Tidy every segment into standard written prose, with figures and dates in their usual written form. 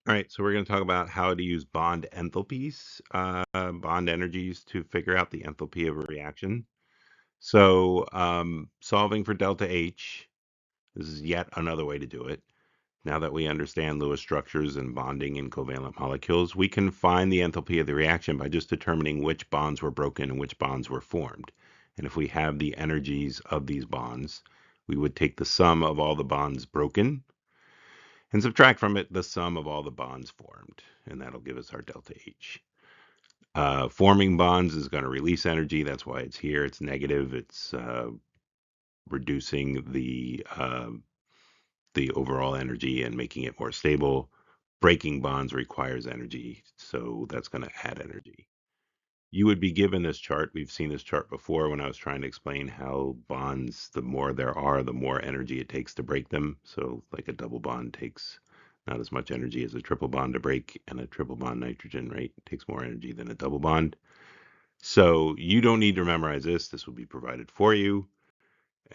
All right, so we're going to talk about how to use bond enthalpies, bond energies to figure out the enthalpy of a reaction. So solving for delta H, this is yet another way to do it. Now that we understand Lewis structures and bonding in covalent molecules, we can find the enthalpy of the reaction by just determining which bonds were broken and which bonds were formed. And if we have the energies of these bonds, we would take the sum of all the bonds broken and subtract from it the sum of all the bonds formed, and that'll give us our delta H. Forming bonds is going to release energy. That's why it's here. It's negative. It's reducing the overall energy and making it more stable. Breaking bonds requires energy, so that's going to add energy. You would be given this chart. We've seen this chart before when I was trying to explain how bonds, the more there are, the more energy it takes to break them. So like a double bond takes not as much energy as a triple bond to break, and a triple bond nitrogen, right, takes more energy than a double bond. So you don't need to memorize this. This will be provided for you,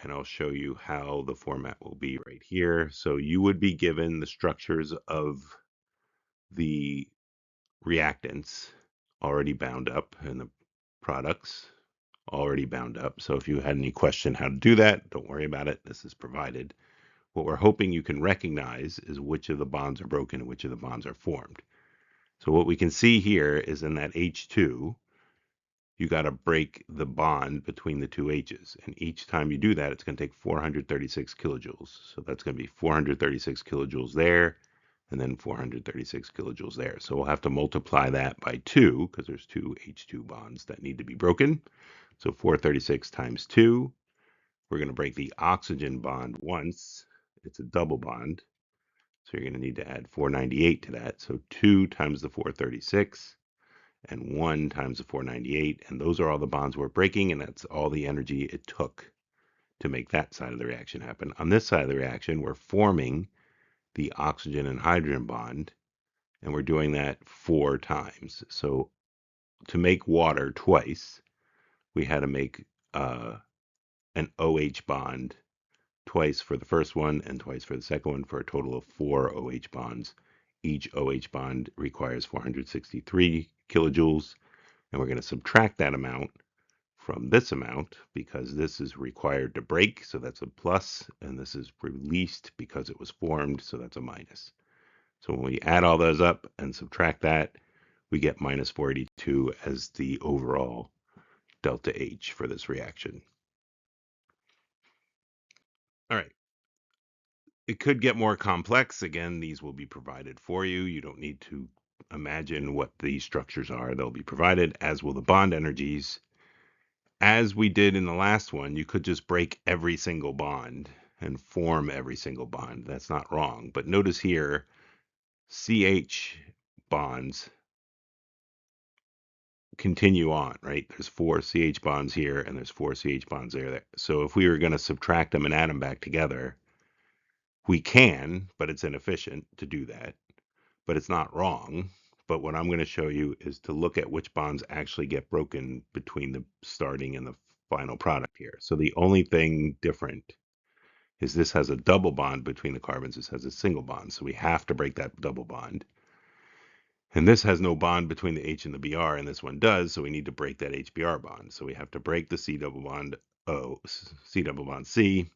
and I'll show you how the format will be right here. So you would be given the structures of the reactants already bound up and the products already bound up. So if you had any question how to do that, don't worry about it. This is provided. What we're hoping you can recognize is which of the bonds are broken and which of the bonds are formed. So what we can see here is in that H2, you got to break the bond between the two H's. And each time you do that, it's going to take 436 kilojoules. So that's going to be 436 kilojoules there, and then 436 kilojoules there. So we'll have to multiply that by 2, because there's two H2 bonds that need to be broken. So 436 times 2. We're going to break the oxygen bond once. It's a double bond. So you're going to need to add 498 to that. So 2 times the 436 and 1 times the 498. And those are all the bonds we're breaking, and that's all the energy it took to make that side of the reaction happen. On this side of the reaction, we're forming the oxygen and hydrogen bond, and we're doing that 4 times. So to make water twice, we had to make an OH bond twice for the first one and twice for the second one, for a total of 4 OH bonds. Each OH bond requires 463 kilojoules, and we're going to subtract that amount from this amount because this is required to break, so that's a plus, and this is released because it was formed, so that's a minus. So when we add all those up and subtract that, we get minus 482 as the overall delta H for this reaction. All right. It could get more complex. Again, these will be provided for you. You don't need to imagine what these structures are. They'll be provided, as will the bond energies. As we did in the last one, you could just break every single bond and form every single bond. That's not wrong. But notice here, CH bonds continue on, right? There's 4 CH bonds here and there's 4 CH bonds there. So if we were going to subtract them and add them back together, we can, but it's inefficient to do that. But it's not wrong. But what I'm going to show you is to look at which bonds actually get broken between the starting and the final product here. So the only thing different is this has a double bond between the carbons. This has a single bond. So we have to break that double bond. And this has no bond between the H and the Br, and this one does, so we need to break that HBr bond. So we have to break the C double bond O, C double bond C, and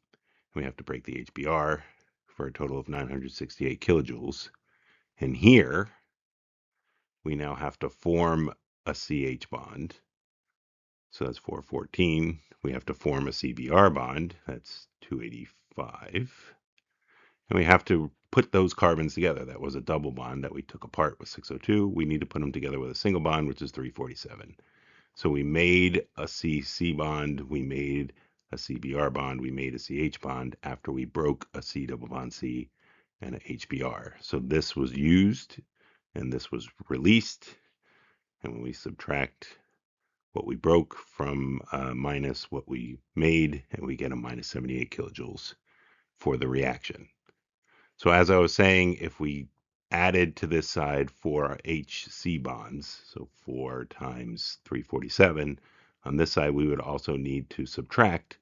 we have to break the HBr for a total of 968 kilojoules. And here, we now have to form a CH bond. So that's 414. We have to form a CBr bond. That's 285. And we have to put those carbons together. That was a double bond that we took apart with 602. We need to put them together with a single bond, which is 347. So we made a CC bond, we made a CBr bond, we made a CH bond after we broke a C double bond C and a HBr. So this was used and this was released. And when we subtract what we broke from minus what we made, and we get a minus 78 kilojoules for the reaction. So as I was saying, if we added to this side 4 HC bonds, so 4 times 347, on this side we would also need to subtract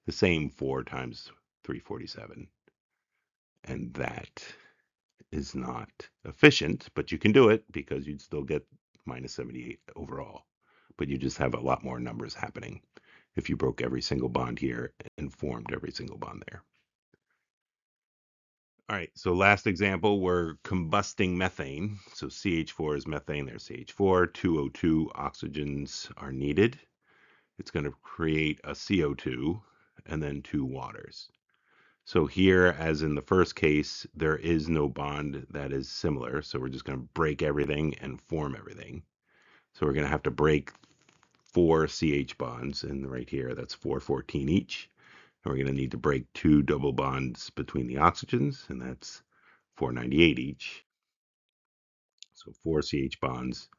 the same 4 times 347. And that is not efficient, but you can do it because you'd still get minus 78 overall. But you just have a lot more numbers happening if you broke every single bond here and formed every single bond there. All right, so last example, we're combusting methane. So CH4 is methane, there's CH4, 2O2 oxygens are needed. It's going to create a CO2 and then two waters. So here, as in the first case, there is no bond that is similar. So we're just going to break everything and form everything. So we're going to have to break four CH bonds, and right here, that's 414 each. And we're going to need to break two double bonds between the oxygens, and that's 498 each. So four CH bonds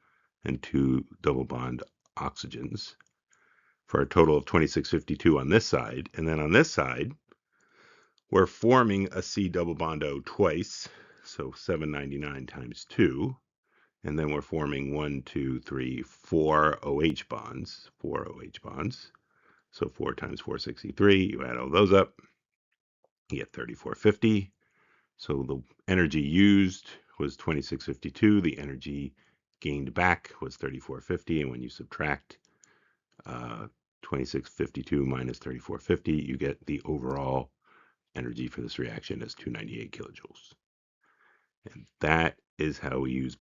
and two double bond oxygens for a total of 2652 on this side. And then on this side, we're forming a C double bond O twice, so 799 times 2. And then we're forming 1, 2, 3, 4 OH bonds, 4 OH bonds. So 4 times 463, you add all those up, you get 3450. So the energy used was 2652. The energy gained back was 3450. And when you subtract 2652 minus 3450, you get the overall energy for this reaction as 298 kilojoules. And that is how we use